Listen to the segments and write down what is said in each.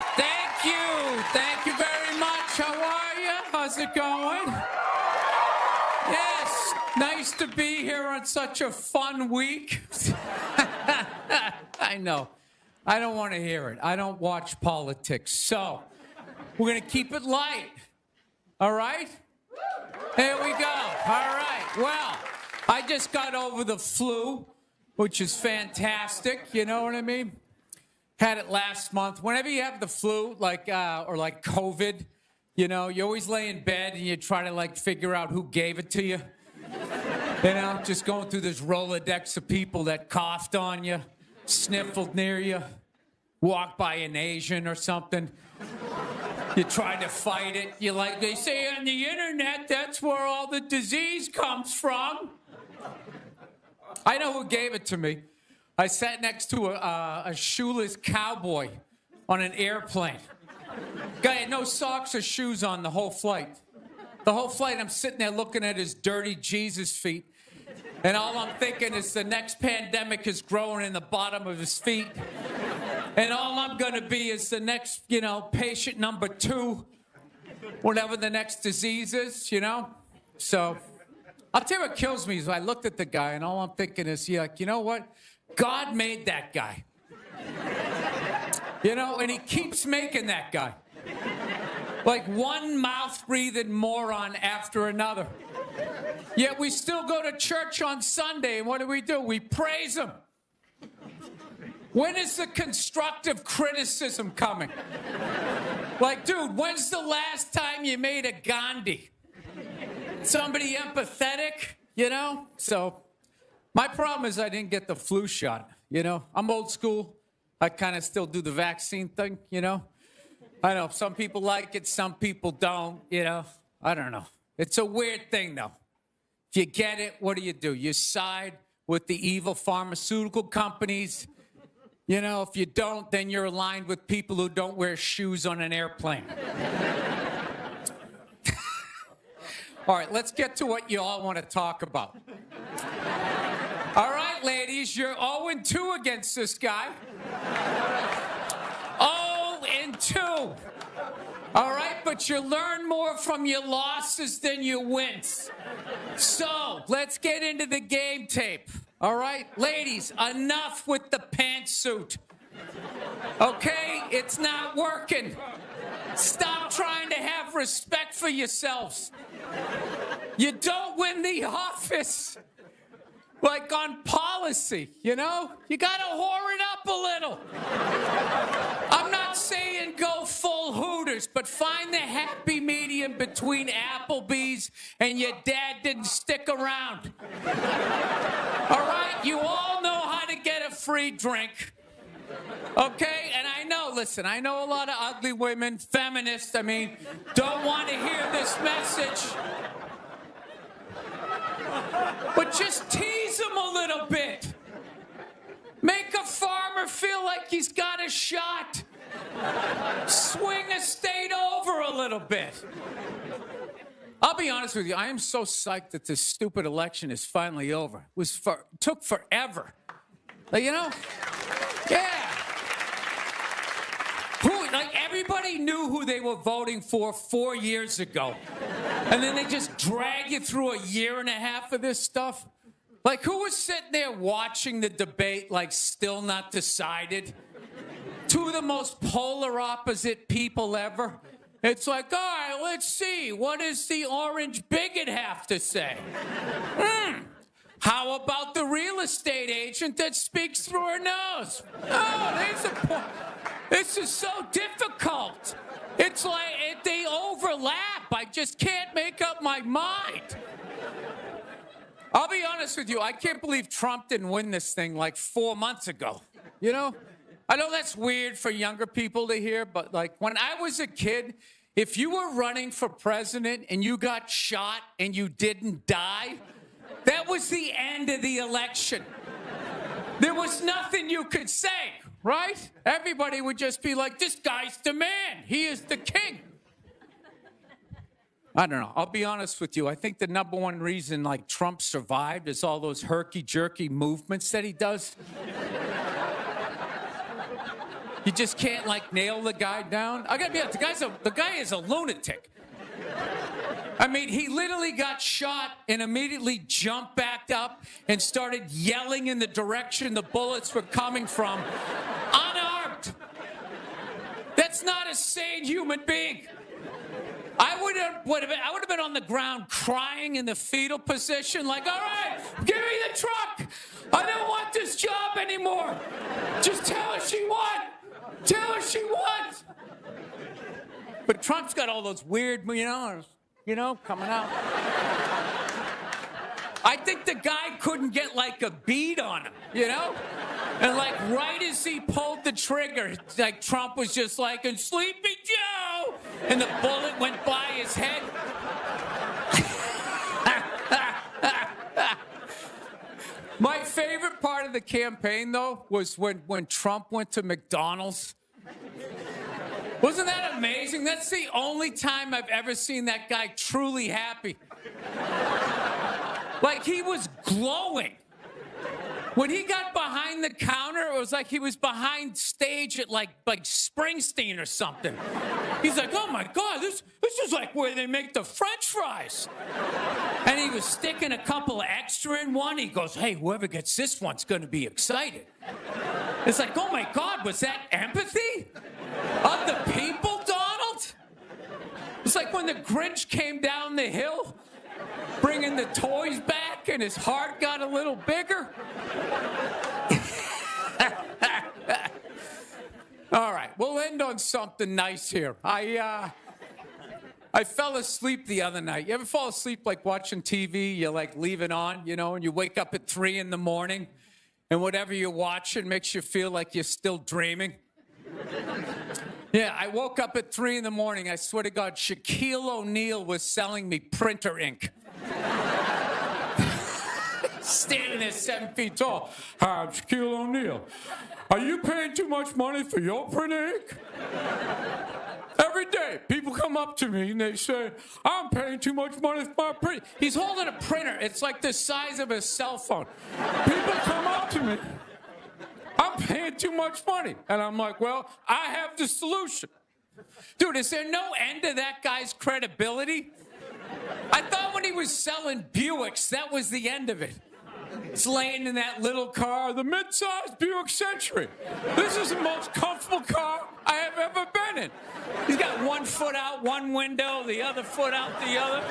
Thank you. Thank you very much. How are you? How's it going? Yes, nice to be here on such a fun week. I know. I don't want to hear it. I don't watch politics. So, we're going to keep it light. All right? Here we go. All right. Well, I just got over the flu, which is fantastic. You know what I mean? Had it last month. Whenever you have the flu, like COVID, you know, you always lay in bed and you try to figure out who gave it to you. You know, just going through this Rolodex of people that coughed on you, sniffled near you, walked by an Asian or something. You try to fight it. They say on the internet, that's where all the disease comes from. I know who gave it to me. I sat next to a shoeless cowboy on an airplane. Guy had no socks or shoes on the whole flight. The whole flight, I'm sitting there looking at his dirty Jesus feet. And all I'm thinking is the next pandemic is growing in the bottom of his feet. And all I'm going to be is the next, patient number 2, whatever the next disease is, So I'll tell you what kills me is I looked at the guy and all I'm thinking is, you know what? God made that guy. And he keeps making that guy. Like one mouth-breathing moron after another. Yet we still go to church on Sunday, and what do? We praise him. When is the constructive criticism coming? Dude, when's the last time you made a Gandhi? Somebody empathetic, So my problem is I didn't get the flu shot, I'm old school. I kind of still do the vaccine thing, I know some people like it, some people don't, I don't know. It's a weird thing, though. If you get it, what do? You side with the evil pharmaceutical companies. If you don't, then you're aligned with people who don't wear shoes on an airplane. All right, let's get to what you all want to talk about. All right, ladies, you're 0-2 against this guy. 0-2. All right, but you learn more from your losses than your wins. So, let's get into the game tape. All right, ladies, enough with the pantsuit. Okay, it's not working. Stop trying to have respect for yourselves. You don't win the office on policy, You got to whore it up a little. I'm not saying go full Hooters, but find the happy medium between Applebee's and your dad didn't stick around. All right? You all know how to get a free drink. Okay? And I know a lot of ugly women, feminists, don't want to hear this message. But just tease him a little bit. Make a farmer feel like he's got a shot. Swing a state over a little bit. I'll be honest with you, I am so psyched that this stupid election is finally over. Took forever. Yeah. Everybody knew who they were voting for 4 years ago. And then they just drag you through a year and a half of this stuff. Who was sitting there watching the debate still not decided? Two of the most polar opposite people ever. It's all right, let's see. What does the orange bigot have to say? How about the real estate agent that speaks through her nose? Oh, there's a point. This is so difficult. It's they overlap. I just can't make up my mind. I'll be honest with you. I can't believe Trump didn't win this thing 4 months ago. I know that's weird for younger people to hear, but when I was a kid, if you were running for president and you got shot and you didn't die, that was the end of the election. There was nothing you could say, right? Everybody would just be like, this guy's the man. He is the king. I don't know. I'll be honest with you. I think the number one reason Trump survived is all those herky-jerky movements that he does. You just can't, like, nail the guy down. I gotta be honest, the guy is a lunatic. I mean, he literally got shot and immediately jumped back up and started yelling in the direction the bullets were coming from, unarmed. That's not a sane human being. I would have been on the ground crying in the fetal position, like, all right, give me the truck. I don't want this job anymore. Just tell her she won. Tell her she won. But Trump's got all those weird, coming out. I think the guy couldn't get, like, a bead on him, And, like, right as he pulled the trigger, like, Trump was just like, and Sleepy Joe! And the bullet went by his head. My favorite part of the campaign, though, was when Trump went to McDonald's. Wasn't that amazing? That's the only time I've ever seen that guy truly happy. Like, he was glowing. When he got behind the counter, it was like he was behind stage at like Springsteen or something. He's like, oh my God, this is like where they make the French fries. And he was sticking a couple of extra in one. He goes, hey, whoever gets this one's gonna be excited. It's like, oh my God, was that empathy of the people, Donald? It's like when the Grinch came down the hill, bringing the toys back, and his heart got a little bigger. All right, we'll end on something nice here. I fell asleep the other night. You ever fall asleep like watching TV? You like leave it on, and you wake up at 3 a.m, and whatever you're watching makes you feel like you're still dreaming. Yeah, I woke up at 3 a.m. I swear to God, Shaquille O'Neal was selling me printer ink. Standing there 7 feet tall. Hi, I'm Shaquille O'Neal. Are you paying too much money for your printer ink? Every day, people come up to me and they say, I'm paying too much money for my printer. He's holding a printer. It's like the size of a cell phone. People come up to me. I'm paying too much money. And I'm like, well, I have the solution. Dude, is there no end to that guy's credibility? I thought when he was selling Buicks, that was the end of it. It's laying in that little car, the mid-sized Buick Century. This is the most comfortable car I have ever been in. He's got one foot out one window, the other foot out the other.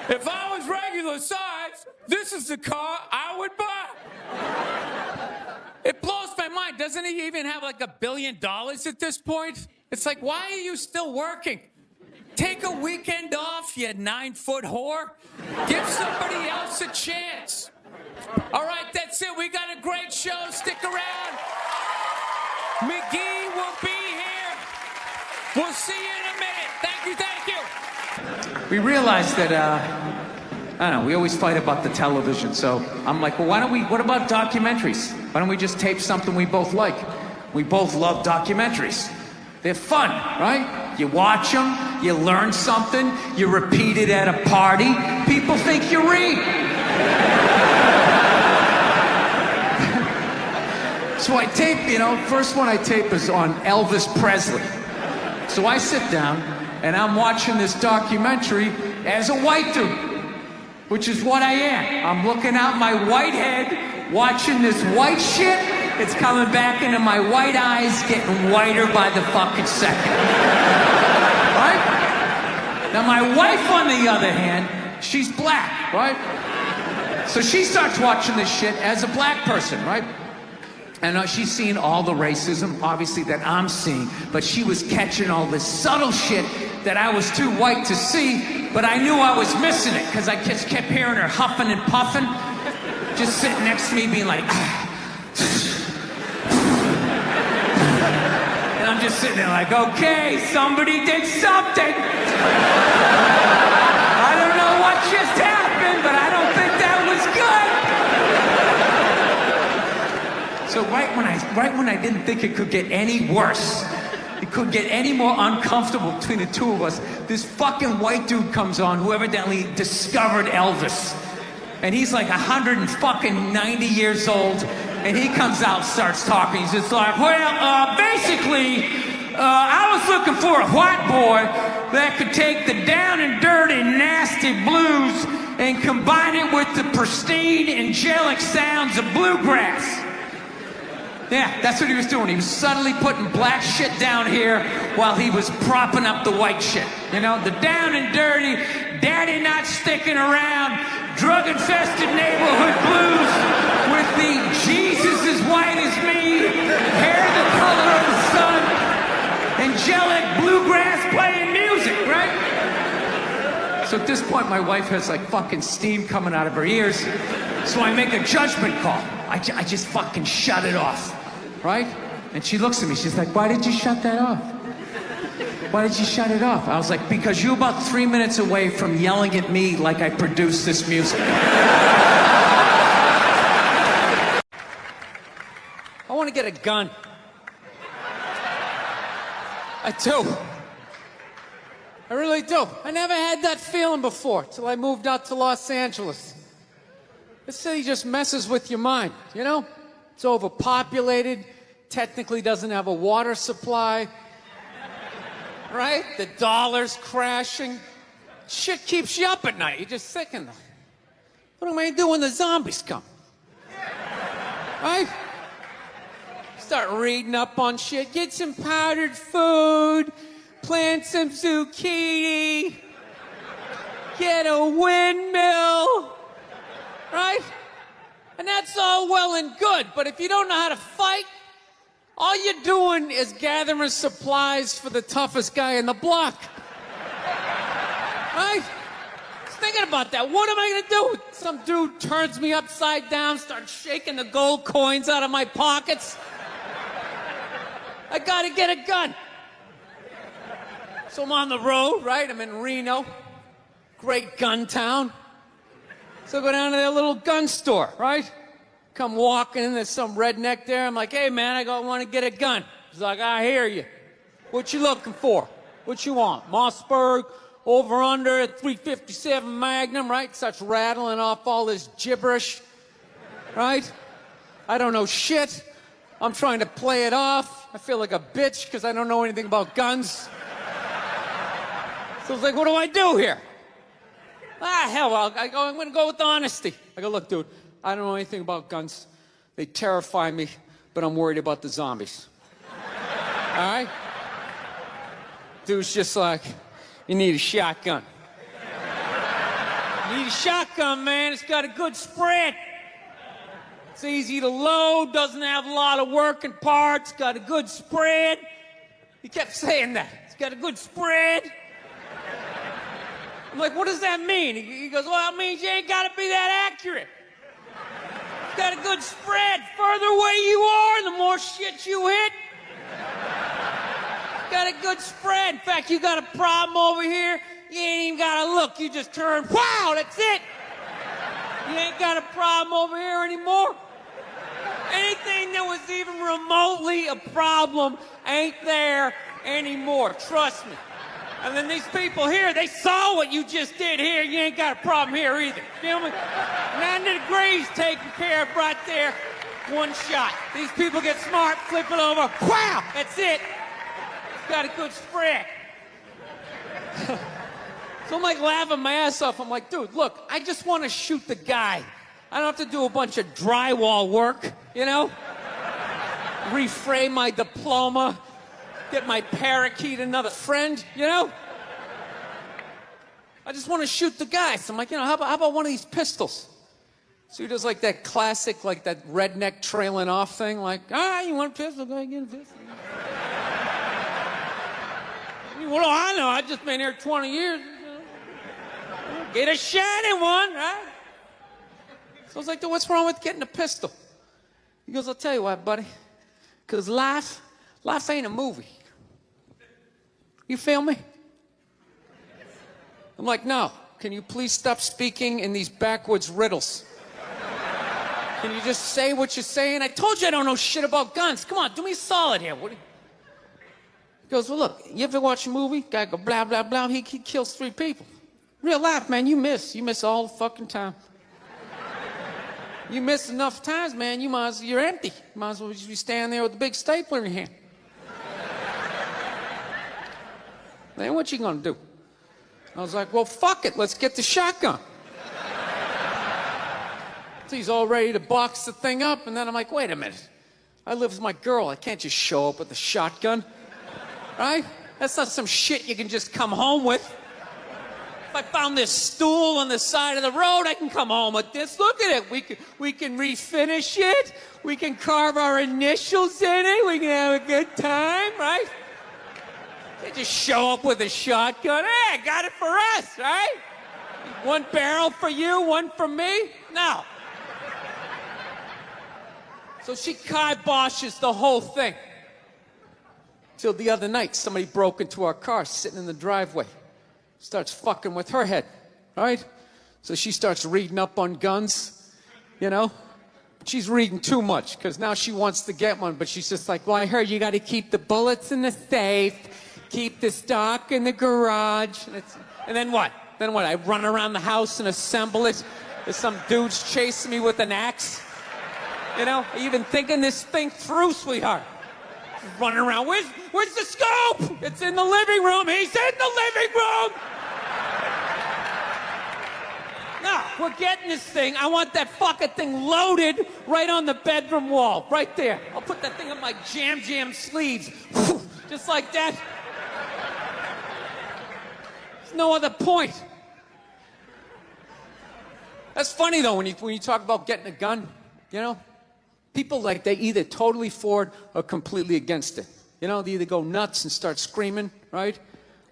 If I was regular size, this is the car I would buy. It blows my mind. Doesn't he even have like $1 billion at this point? It's like, why are you still working? Take a weekend off, you 9-foot whore. Give somebody else a chance. All right, that's it. We got a great show. Stick around. McGee will be here. We'll see you in a minute. Thank you. We realized that, I don't know, we always fight about the television. So I'm like, well, what about documentaries? Why don't we just tape something we both like? We both love documentaries. They're fun, right? You watch them, you learn something, you repeat it at a party, people think you read. So I tape, first one I tape is on Elvis Presley. So I sit down and I'm watching this documentary as a white dude, which is what I am. I'm looking out my white head, watching this white shit. It's coming back into my white eyes, getting whiter by the fucking second. Right? Now my wife, on the other hand, she's black, right? So she starts watching this shit as a black person, right? And she's seeing all the racism, obviously, that I'm seeing, but she was catching all this subtle shit that I was too white to see, but I knew I was missing it, because I just kept hearing her huffing and puffing, just sitting next to me being like, and I'm just sitting there like, okay, somebody did something. I don't know what just happened, but I don't think that was good. So right when I didn't think it could get any worse, it could get any more uncomfortable between the two of us, this fucking white dude comes on who evidently discovered Elvis. And he's like 190 years old. And he comes out, starts talking. He's just like, well, basically, I was looking for a white boy that could take the down and dirty, nasty blues and combine it with the pristine, angelic sounds of bluegrass. Yeah, that's what he was doing. He was subtly putting black shit down here while he was propping up the white shit. You know, the down and dirty, daddy not sticking around, drug-infested neighborhood blues with the Jesus as white as me, hair the color of the sun, angelic bluegrass playing music, right? So at this point, my wife has like fucking steam coming out of her ears. So I make a judgment call. I just fucking shut it off, right? And she looks at me, she's like, why did you shut that off? Why did you shut it off? I was like, because you're about 3 minutes away from yelling at me like I produced this music. I want to get a gun. I do. I really do. I never had that feeling before till I moved out to Los Angeles. This city just messes with your mind, you know? It's overpopulated, technically doesn't have a water supply, right? The dollar's crashing. Shit keeps you up at night. You're just thinking, what am I do when the zombies come? Right? Start reading up on shit. Get some powdered food. Plant some zucchini. Get a windmill. Right? And that's all well and good, but if you don't know how to fight, all you're doing is gathering supplies for the toughest guy in the block. Right? Just thinking about that. What am I gonna do? Some dude turns me upside down, starts shaking the gold coins out of my pockets. I gotta get a gun. So I'm on the road, right? I'm in Reno. Great gun town. So I go down to their little gun store, right? Come walking in, there's some redneck there. I'm like, hey man, I want to get a gun. He's like, I hear you. What you looking for? What you want? Mossberg, over under, 357 Magnum, right? Starts rattling off all this gibberish, right? I don't know shit. I'm trying to play it off. I feel like a bitch because I don't know anything about guns. So I was like, what do I do here? Hell, I'm going to go with honesty. I go, look, dude, I don't know anything about guns. They terrify me, but I'm worried about the zombies. All right? Dude's just like, you need a shotgun. You need a shotgun, man. It's got a good spread. It's easy to load, doesn't have a lot of working parts, got a good spread. He kept saying that. It's got a good spread. I'm like, what does that mean? He goes, well, it means you ain't got to be that accurate. It's got a good spread. Further away you are, the more shit you hit. It's got a good spread. In fact, you got a problem over here, you ain't even got to look. You just turn, wow, that's it. You ain't got a problem over here anymore. Anything that was even remotely a problem ain't there anymore. Trust me. And then these people here, they saw what you just did here. You ain't got a problem here either. Feel me? 90 degrees taken care of right there. One shot. These people get smart, flip it over. Wow! That's it. It's got a good spread. So I'm like laughing my ass off. I'm like, dude, look, I just want to shoot the guy. I don't have to do a bunch of drywall work, you know? Reframe my diploma. Get my parakeet another friend, you know? I just want to shoot the guy. So I'm like, you know, how about one of these pistols? So he does like that classic, like that redneck trailing off thing, like, you want a pistol? Go ahead, get a pistol. What do I know? I've just been here 20 years. Get a shiny one, right? So I was like, dude, what's wrong with getting a pistol? He goes, I'll tell you what, buddy. Because life ain't a movie. You feel me? I'm like, no. Can you please stop speaking in these backwoods riddles? Can you just say what you're saying? I told you I don't know shit about guns. Come on, do me a solid here. He goes, well, look, you ever watch a movie? Guy go blah, blah, blah. He kills 3 people. Real life, man, you miss all the fucking time. You miss enough times, man, you're empty. You might as well just be standing there with the big stapler in your hand. Then what you gonna do? I was like, well, fuck it, let's get the shotgun. So he's all ready to box the thing up, and then I'm like, wait a minute. I live with my girl, I can't just show up with a shotgun, right? That's not some shit you can just come home with. If I found this stool on the side of the road, I can come home with this. Look at it. We can refinish it. We can carve our initials in it. We can have a good time, right? They just show up with a shotgun. Hey, I got it for us, right? One barrel for you, one for me? No. So she kiboshes the whole thing. Till the other night, somebody broke into our car sitting in the driveway. Starts fucking with her head, right? So she starts reading up on guns, you know? She's reading too much, because now she wants to get one, but she's just like, well, I heard you got to keep the bullets in the safe, keep the stock in the garage. And then what? Then what? I run around the house and assemble it? There's some dude's chasing me with an axe? You know? Are you even thinking this thing through, sweetheart? Running around. Where's the scope? It's in the living room. He's in the living room. No, we're getting this thing. I want that fucking thing loaded right on the bedroom wall. Right there. I'll put that thing on my jam sleeves. Just like that. There's no other point. That's funny, though, when you talk about getting a gun, you know? People, like, they either totally for it or completely against it. You know, they either go nuts and start screaming, right?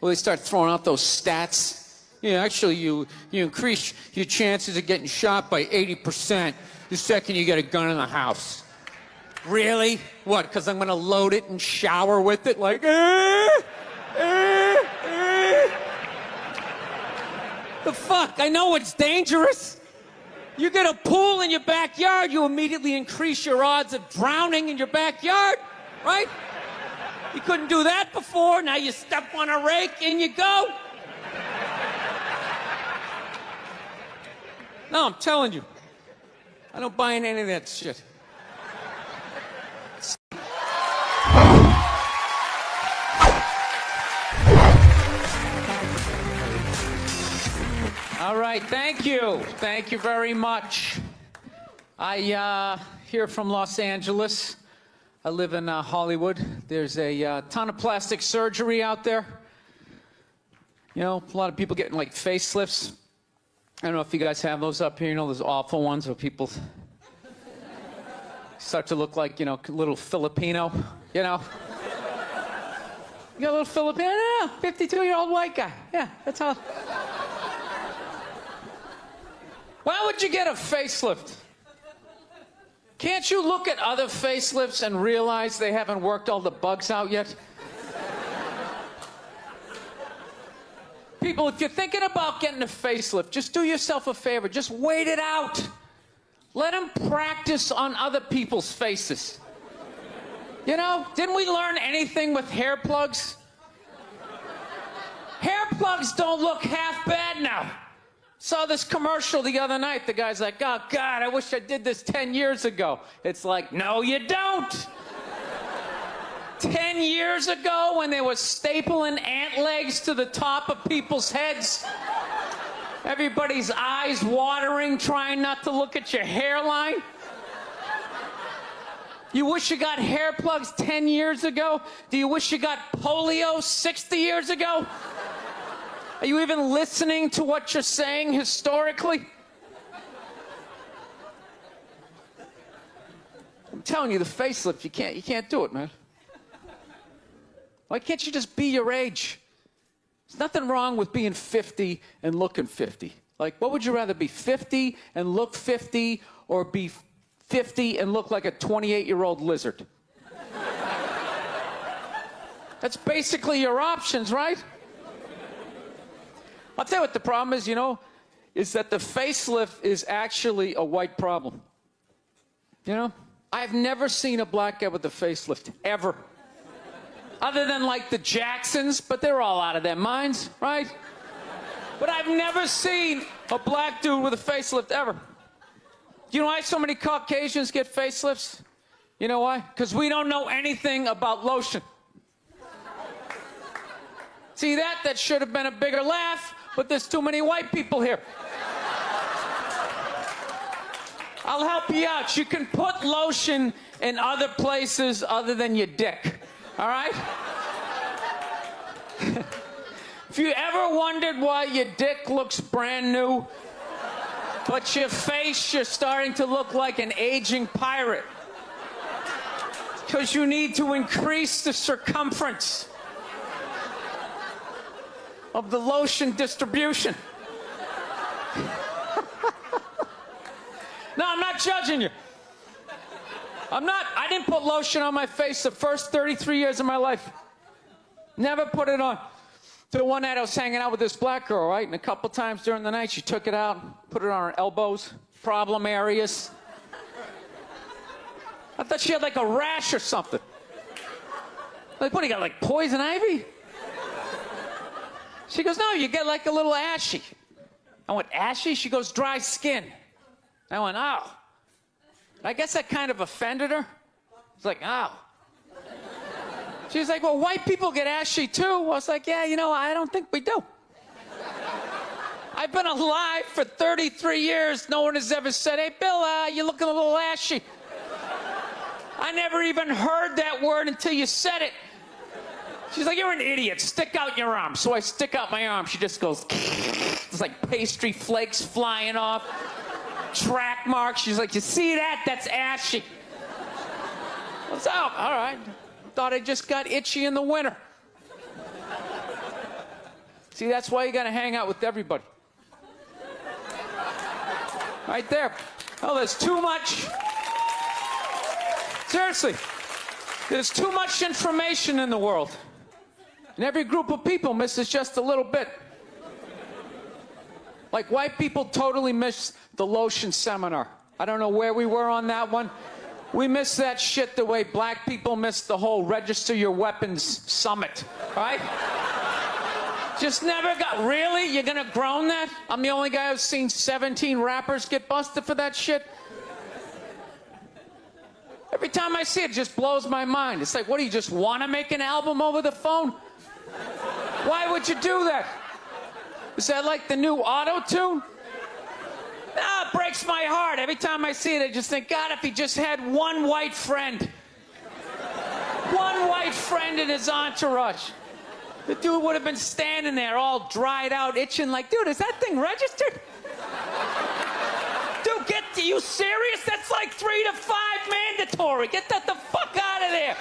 Or they start throwing out those stats. Yeah, actually, you increase your chances of getting shot by 80% the second you get a gun in the house. Really? What, because I'm going to load it and shower with it? Like, The fuck? I know it's dangerous. You get a pool in your backyard, you immediately increase your odds of drowning in your backyard, right? You couldn't do that before, now you step on a rake, in you go. No, I'm telling you, I don't buy into any of that shit. All right, thank you. Thank you very much. I here from Los Angeles. I live in Hollywood. There's a ton of plastic surgery out there. You know, a lot of people getting like facelifts. I don't know if you guys have those up here. You know, those awful ones where people start to look like, you know, a little Filipino, you know. You got a little Filipino? Yeah, 52-year-old white guy. Yeah, that's all. Why would you get a facelift? Can't you look at other facelifts and realize they haven't worked all the bugs out yet? People, if you're thinking about getting a facelift, just do yourself a favor. Just wait it out. Let them practice on other people's faces. You know, didn't we learn anything with hair plugs? Hair plugs don't look half bad now. Saw this commercial the other night. The guy's like, oh, God, I wish I did this 10 years ago. It's like, no, you don't. 10 years ago, when they were stapling ant legs to the top of people's heads, everybody's eyes watering, trying not to look at your hairline. You wish you got hair plugs 10 years ago? Do you wish you got polio 60 years ago? Are you even listening to what you're saying historically? I'm telling you, the facelift, you can't do it, man. Why can't you just be your age? There's nothing wrong with being 50 and looking 50. Like, what would you rather be, 50 and look 50, or be 50 and look like a 28-year-old lizard? That's basically your options, right? I'll tell you what the problem is, you know, is that the facelift is actually a white problem. You know? I've never seen a black guy with a facelift, ever. Other than, like, the Jacksons, but they're all out of their minds, right? But I've never seen a black dude with a facelift, ever. You know why so many Caucasians get facelifts? You know why? Because we don't know anything about lotion. See that? That should have been a bigger laugh, but there's too many white people here. I'll help you out. You can put lotion in other places other than your dick. All right? If you ever wondered why your dick looks brand new, but your face, you're starting to look like an aging pirate. Because you need to increase the circumference of the lotion distribution. No, I'm not judging you. I didn't put lotion on my face the first 33 years of my life. Never put it on. To the one night I was hanging out with this black girl, right? And a couple times during the night, she took it out, put it on her elbows, problem areas. I thought she had like a rash or something. Like, what do you got, like poison ivy? She goes, no, you get like a little ashy. I went, ashy? She goes, dry skin. I went, oh. I guess that kind of offended her. It's like, oh. She's like, well, white people get ashy too. I was like, yeah, you know, I don't think we do. I've been alive for 33 years. No one has ever said, hey, Bill, you're looking a little ashy. I never even heard that word until you said it. She's like, you're an idiot. Stick out your arm. So I stick out my arm. She just goes, it's like pastry flakes flying off. Track marks. She's like, you see that? That's ashy. What's up? All right. Thought I just got itchy in the winter. See, that's why you gotta hang out with everybody. Right there. Oh, there's too much. Seriously. There's too much information in the world. And every group of people misses just a little bit. Like white people totally missed the lotion seminar. I don't know where we were on that one. We missed that shit the way black people missed the whole register your weapons summit, right? Just never got, really? You're gonna groan that? I'm the only guy who's seen 17 rappers get busted for that shit? Every time I see it, it just blows my mind. It's like, what, do you just want to make an album over the phone? Why would you do that? Is that like the new auto-tune? No, it breaks my heart. Every time I see it, I just think, God, if he just had one white friend. One white friend in his entourage. The dude would have been standing there all dried out, itching like, dude, is that thing registered? Dude, are you serious? That's like 3 to 5 mandatory. Get that the fuck out of there.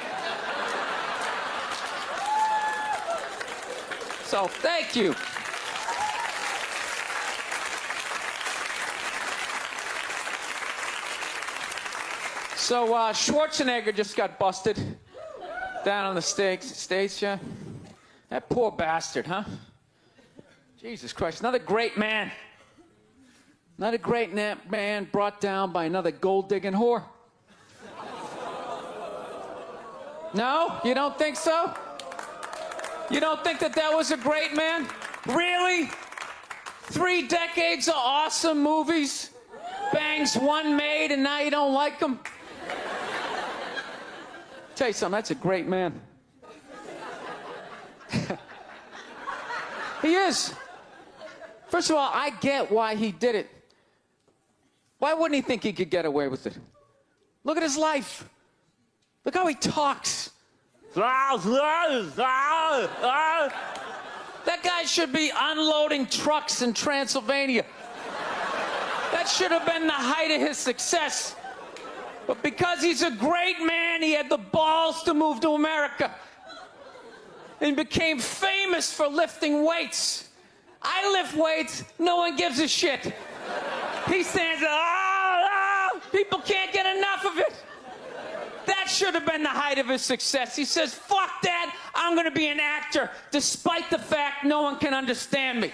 So, thank you. So, Schwarzenegger just got busted down on the States, yeah? That poor bastard, huh? Jesus Christ, another great man. Another great man brought down by another gold-digging whore. No? You don't think so? You don't think that was a great man? Really? 3 decades of awesome movies? Bangs one made and now you don't like them? Tell you something, that's a great man. He is. First of all, I get why he did it. Why wouldn't he think he could get away with it? Look at his life. Look how he talks. That guy should be unloading trucks in Transylvania. That should have been the height of his success. But because he's a great man, he had the balls to move to America. And became famous for lifting weights. I lift weights, no one gives a shit. He stands there, people can't get enough of it. That should have been the height of his success. He says, fuck that, I'm gonna be an actor, despite the fact no one can understand me.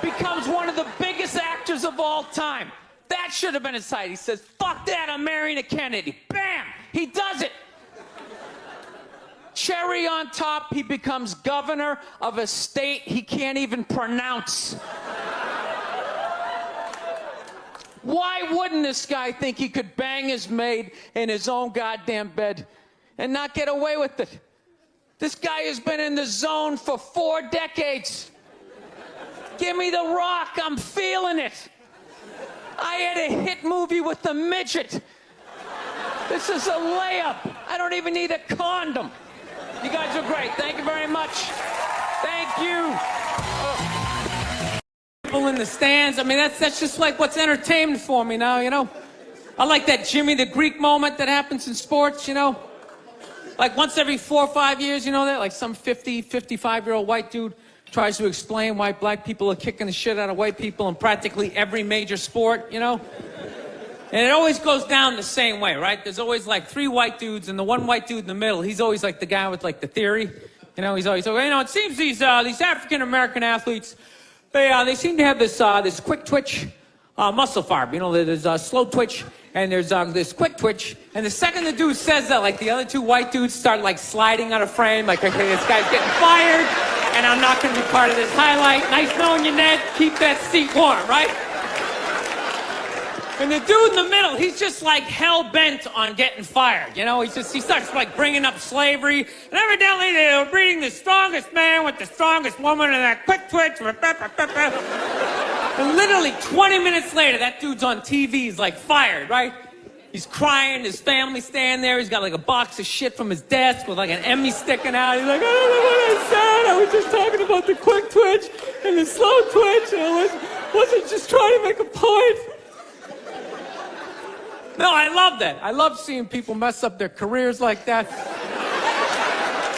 Becomes one of the biggest actors of all time. That should have been his height. He says, fuck that, I'm marrying a Kennedy. Bam! He does it. Cherry on top, he becomes governor of a state he can't even pronounce. Why wouldn't this guy think he could bang his maid in his own goddamn bed and not get away with it? This guy has been in the zone for 4 decades. Give me the rock, I'm feeling it. I had a hit movie with the midget. This is a layup. I don't even need a condom. You guys are great. Thank you very much. Thank you. People in the stands. I mean, that's just like what's entertainment for me now, you know? I like that Jimmy the Greek moment that happens in sports, you know? Like once every 4 or 5 years, you know that? Like some 50, 55-year-old white dude tries to explain why black people are kicking the shit out of white people in practically every major sport, you know? And it always goes down the same way, right? There's always like 3 white dudes, and the one white dude in the middle, he's always like the guy with like the theory. You know, he's always, you know, it seems these African-American athletes, they seem to have this quick twitch muscle fiber. You know, there's a slow twitch, and there's this quick twitch. And the second the dude says that, like the other 2 white dudes start like sliding out of frame, like, okay, this guy's getting fired, and I'm not going to be part of this highlight. Nice knowing you, Ned. Keep that seat warm, right? And the dude in the middle, he's just like hell-bent on getting fired. You know, he starts like bringing up slavery. And evidently they were breeding the strongest man with the strongest woman and that quick twitch. And literally 20 minutes later, that dude's on TV. He's like fired, right? He's crying. His family's standing there. He's got like a box of shit from his desk with like an Emmy sticking out. He's like, I don't know what I said. I was just talking about the quick twitch and the slow twitch. And I wasn't just trying to make a point. No, I love that. I love seeing people mess up their careers like that.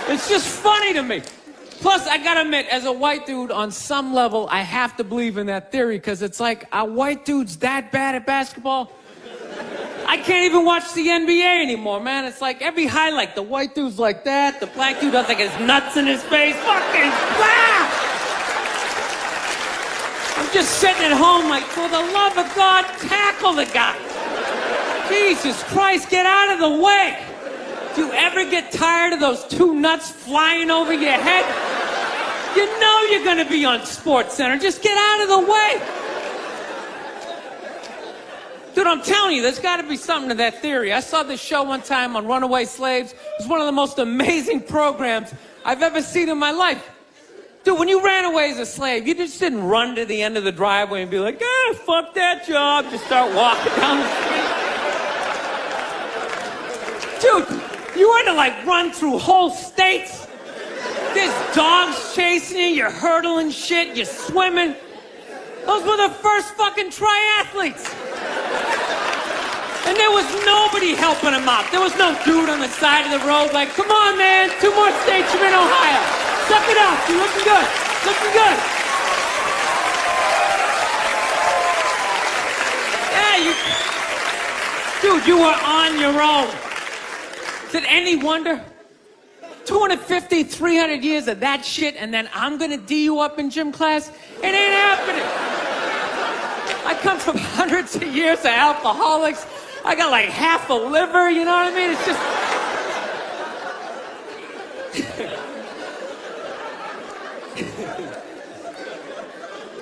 It's just funny to me. Plus, I gotta admit, as a white dude, on some level, I have to believe in that theory, because it's like, are white dudes that bad at basketball? I can't even watch the NBA anymore, man. It's like every highlight, the white dude's like that, the black dude has like his nuts in his face. Fucking blah! I'm just sitting at home like, for the love of God, tackle the guy. Jesus Christ, get out of the way. Do you ever get tired of those 2 nuts flying over your head? You know you're going to be on SportsCenter. Just get out of the way. Dude, I'm telling you, there's got to be something to that theory. I saw this show one time on runaway slaves. It was one of the most amazing programs I've ever seen in my life. Dude, when you ran away as a slave, you just didn't run to the end of the driveway and be like, fuck that job. Just start walking down the street. Dude, you had to like run through whole states. There's dogs chasing you, you're hurdling shit, you're swimming. Those were the first fucking triathletes. And there was nobody helping them out. There was no dude on the side of the road like, come on, man, 2 more states, you're in Ohio. Suck it up, you're looking good, looking good. Yeah, dude, you were on your own. Is it any wonder? 250, 300 years of that shit, and then I'm gonna D you up in gym class? It ain't happening. I come from hundreds of years of alcoholics. I got like half a liver, you know what I mean? It's just...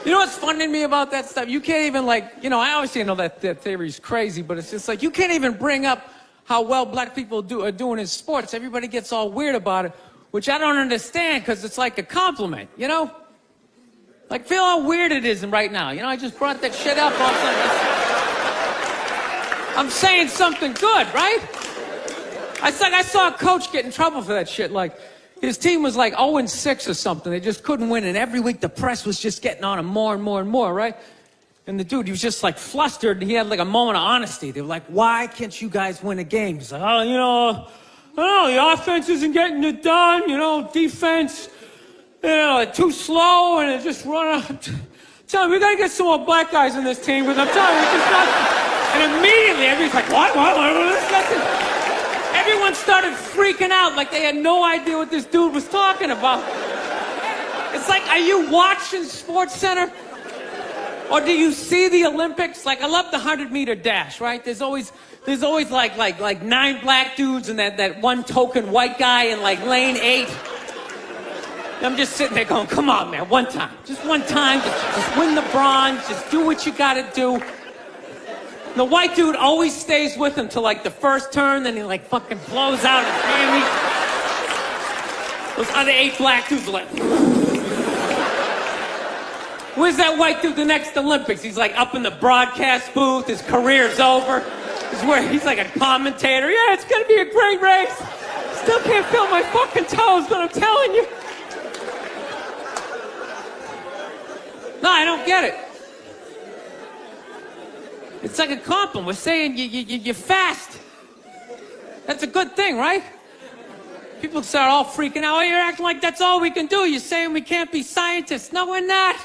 You know what's funny to me about that stuff? You can't even like, you know, I obviously know that theory's crazy, but it's just like, you can't even bring up how well black people are doing in sports. Everybody gets all weird about it, which I don't understand, because it's like a compliment, you know? Like, feel how weird it is right now. You know, I just brought that shit up all of a sudden. I'm saying something good, right? I saw a coach get in trouble for that shit. Like, his team was like 0-6 or something. They just couldn't win, and every week the press was just getting on him more and more and more, right? And the dude, he was just like flustered, and he had like a moment of honesty. They were like, why can't you guys win a game? He's like, oh, you know, I don't know, the offense isn't getting it done, you know, defense, you know, too slow, and it just run out. Tell me, we gotta get some more black guys in this team, because I'm telling you, it's just not. And immediately, everybody's like, what? Everyone started freaking out like they had no idea what this dude was talking about. It's like, are you watching SportsCenter? Or do you see the Olympics? Like, I love the 100-meter dash, right? There's always like 9 black dudes and that one token white guy in like lane 8. And I'm just sitting there going, come on, man, one time. Just one time. Just win the bronze. Just do what you gotta do. And the white dude always stays with him till like the first turn, then he like fucking blows out his hammy. Those other 8 black dudes are like, where's that white dude the next Olympics? He's like up in the broadcast booth, his career's over. He's like a commentator. Yeah, it's gonna be a great race. Still can't feel my fucking toes, but I'm telling you. No, I don't get it. It's like a compliment. We're saying you're fast. That's a good thing, right? People start all freaking out. Oh, you're acting like that's all we can do. You're saying we can't be scientists. No, we're not.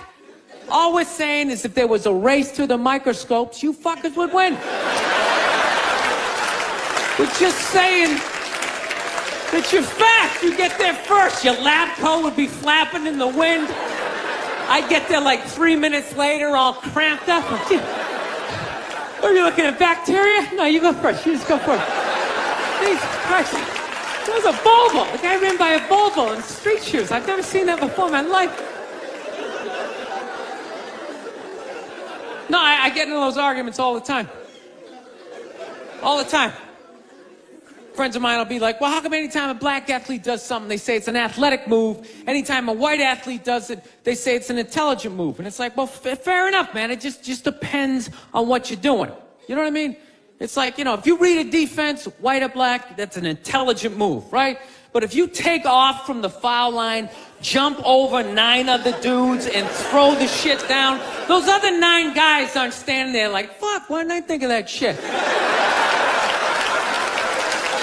All we're saying is if there was a race to the microscopes, you fuckers would win. We're just saying that you're fast. You get there first. Your lab coat would be flapping in the wind. I'd get there like 3 minutes later, all cramped up. Are you looking at bacteria? No, you go first. You just go first. Jesus Christ. There was a Volvo. The guy ran by a Volvo in street shoes. I've never seen that before in my life. No, I get into those arguments all the time. All the time. Friends of mine will be like, well, how come anytime a black athlete does something, they say it's an athletic move? Anytime a white athlete does it, they say it's an intelligent move. And it's like, well, fair enough, man. It just depends on what you're doing. You know what I mean? It's like, you know, if you read a defense, white or black, that's an intelligent move, right? But if you take off from the foul line, jump over 9 other dudes, and throw the shit down, those other 9 guys aren't standing there like, fuck, why didn't I think of that shit?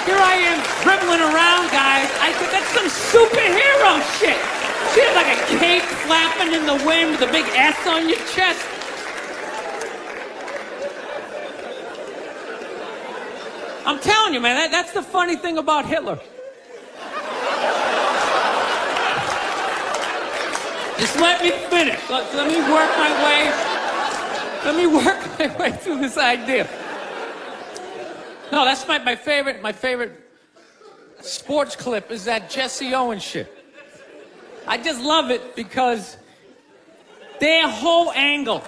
Here I am dribbling around, guys. That's some superhero shit. See, like a cape flapping in the wind with a big S on your chest. I'm telling you, man, that's the funny thing about Hitler. Just let me finish. Let me work my way through this idea. No, that's my favorite sports clip is that Jesse Owens shit. I just love it because their whole angle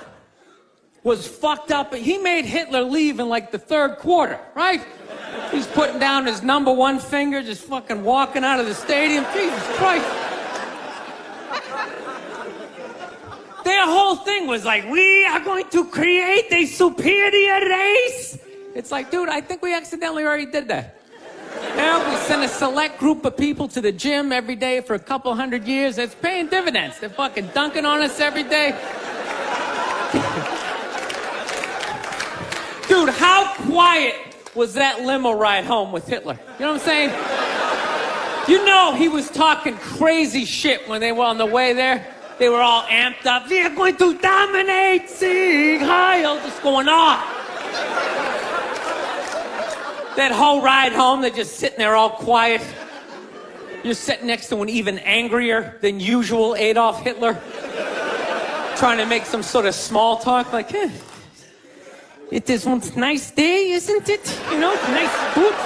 was fucked up. He made Hitler leave in like the 3rd quarter, right? He's putting down his number 1 finger, just fucking walking out of the stadium. Jesus Christ. Their whole thing was like, we are going to create a superior race. It's like, dude, I think we accidentally already did that. Yeah, we send a select group of people to the gym every day for a couple hundred years. It's paying dividends. They're fucking dunking on us every day. Dude, how quiet was that limo ride home with Hitler? You know what I'm saying? You know he was talking crazy shit when they were on the way there. They were all amped up. We are going to dominate, Sieg Heil, just going off. That whole ride home, they're just sitting there all quiet. You're sitting next to an even angrier than usual Adolf Hitler, trying to make some sort of small talk, like, it is one nice day, isn't it? You know, nice boots.